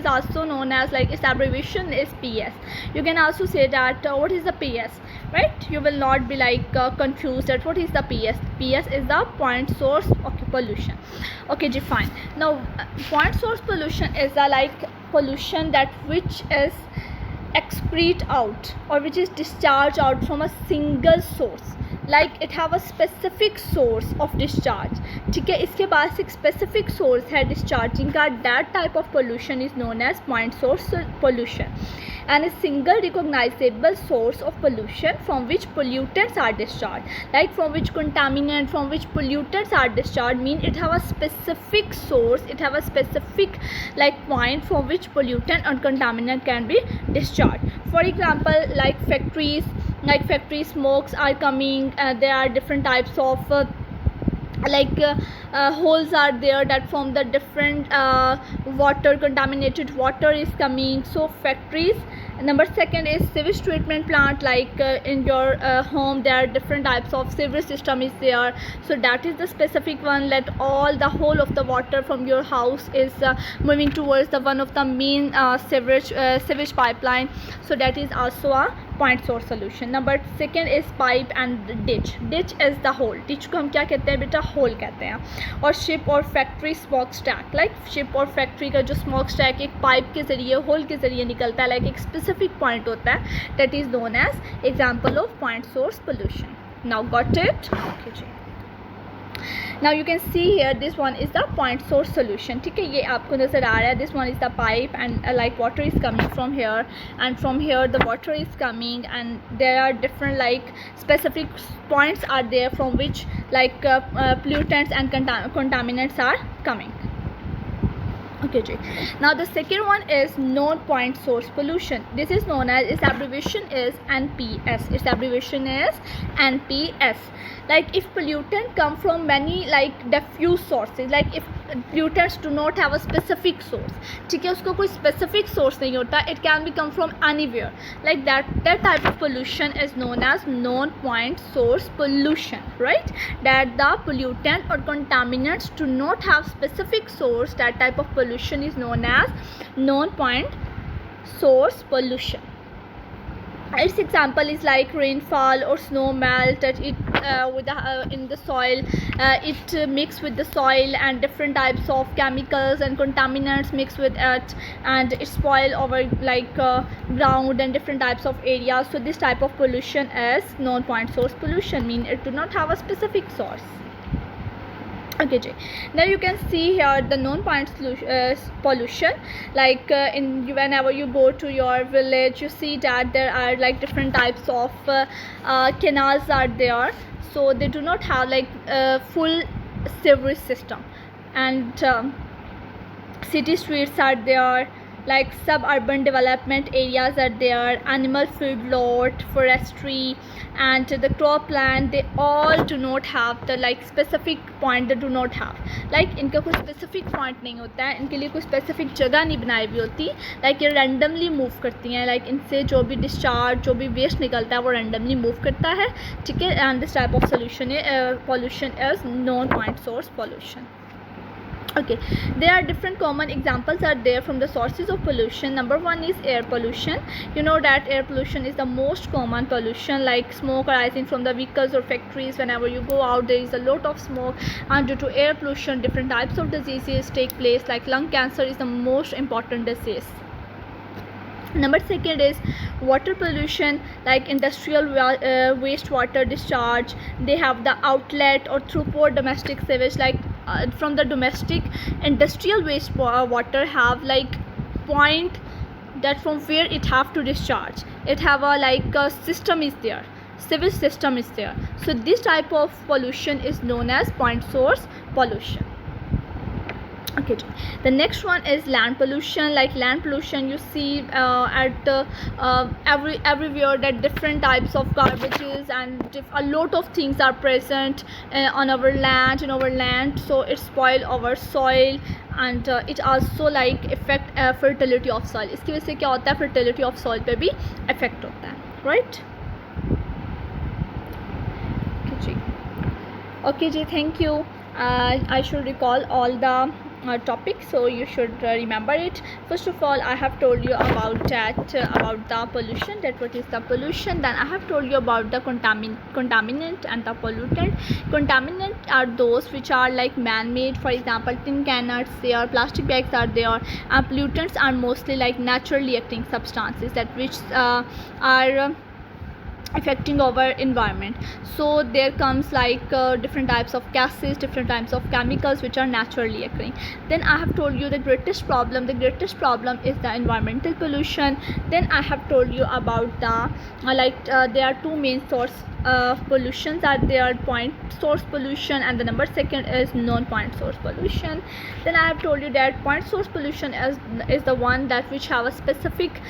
is also known as, like, its abbreviation is PS. You can also say that what is the PS, right? You will not be like confused that what is the PS. PS is the point source pollution. Okay ji, fine. Now point source pollution is the like pollution that which is excrete out or which is discharged out from a single source, like it have a specific source of discharge. ठीक है, इसके पास एक specific source है discharging का. that type of pollution is known as point source pollution, and a single recognizable source of pollution from which pollutants are discharged, like from which contaminant, from which pollutants are discharged, mean it have a specific source, it have a specific like point from which pollutant or contaminant can be discharged. For example, like factories, like factory smokes are coming, there are different types of holes are there that from the different water, contaminated water is coming. So factories. Number second is sewage treatment plant, like in your home there are different types of sewage system is there, so that is the specific one, that all the whole of the water from your house is moving towards the one of the main sewage pipeline, so that is also a point source solution. Number second is pipe and ditch. Ditch is the hole. ditch को हम क्या कहते हैं बेटा, hole कहते हैं. और ship और factory smoke stack, like ship और factory का जो smoke stack एक pipe के ज़रिए, hole के ज़रिए निकलता है, like एक specific point होता है, that is known as example of point source pollution. Now got it? Okay ji. Now you can see here this one is the point source solution. ठीक है, ये आपको नज़र आ रहा है. This one is the pipe and like water is coming from here, and from here the water is coming, and there are different like specific points are there from which like pollutants and contaminants are coming. Okay ji. Now the second one is known point source pollution. This is known as, its abbreviation is NPS. Its abbreviation is NPS. Like if pollutant come from many like diffuse sources, like if pollutants do not have a specific source, ठीक है, उसको कोई specific source नहीं होता, it can be come from anywhere, like that type of pollution is known as known point source pollution, right? That the pollutant or contaminants do not have specific source, that type of pollution is known as known point source pollution. Its example is like rainfall or snow melt, that it with the, in the soil, it mix with the soil, and different types of chemicals and contaminants mix with it, and it spoil over like ground and different types of areas. So this type of pollution is known point source pollution, mean it do not have a specific source. Okay ji. Now you can see here the known point pollution, like whenever you go to your village, you see that there are like different types of canals are there, so they do not have like full sewerage system, and city streets are there, like suburban development areas are there, animal feed lot, forestry, and the cropland, they all do not have the like specific point, they do not have, like इनका कोई specific point नहीं होता है, इनके लिए कोई specific जगह नहीं बनाई हुई होती, like ये randomly move करती हैं, like इनसे जो भी discharge, जो भी waste निकलता है वो randomly move करता है, ठीक है. And this type of solution pollution is known point source pollution. Okay, there are different common examples are there from the sources of pollution. Number one is air pollution. You know that air pollution is the most common pollution, like smoke arising from the vehicles or factories. Whenever you go out, there is a lot of smoke, and due to air pollution different types of diseases take place, like lung cancer is the most important disease. Number second is water pollution, like industrial wastewater discharge, they have the outlet or throughput domestic sewage, like from the domestic industrial wastewater have like point that from where it have to discharge, it have a like a system is there, sewage system is there, so this type of pollution is known as point source pollution. Okay, the next one is land pollution. Like land pollution, you see at everywhere that different types of garbages and a lot of things are present on our land, so it spoil our soil, and it also like affect fertility of soil. इसकी वजह से क्या होता है, fertility of soil पे भी affect होता है, right? Okay ji, thank you. I should recall all the topic, so you should remember it. First of all, I have told you about that about the pollution, that what is the pollution. Then I have told you about the contaminant and the pollutant. Contaminant are those which are like man-made, for example tin cans there, plastic bags are there, and pollutants are mostly like naturally acting substances that which are affecting our environment. So there comes like different types of gases, different types of chemicals which are naturally occurring. Then I have told you the greatest problem is the environmental pollution. Then I have told you about the there are two main source pollutions are there: point source pollution, and the number second is non-point source pollution. Then I have told you that point source pollution is the one that which have a specific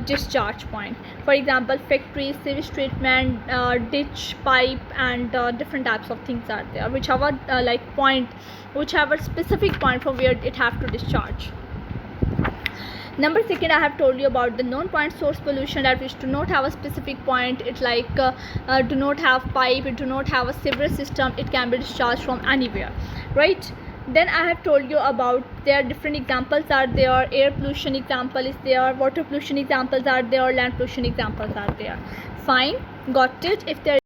discharge point. For example, factories, sewage treatment, ditch, pipe, and different types of things are there which have a point, which have a specific point from where it have to discharge. Number second, I have told you about the non-point source pollution, that which do not have a specific point. It like do not have pipe, it do not have a sewerage system, it can be discharged from anywhere, right? Then I have told you about there different examples are there: air pollution example is there, water pollution examples are there, land pollution examples are there. Fine, got it. If there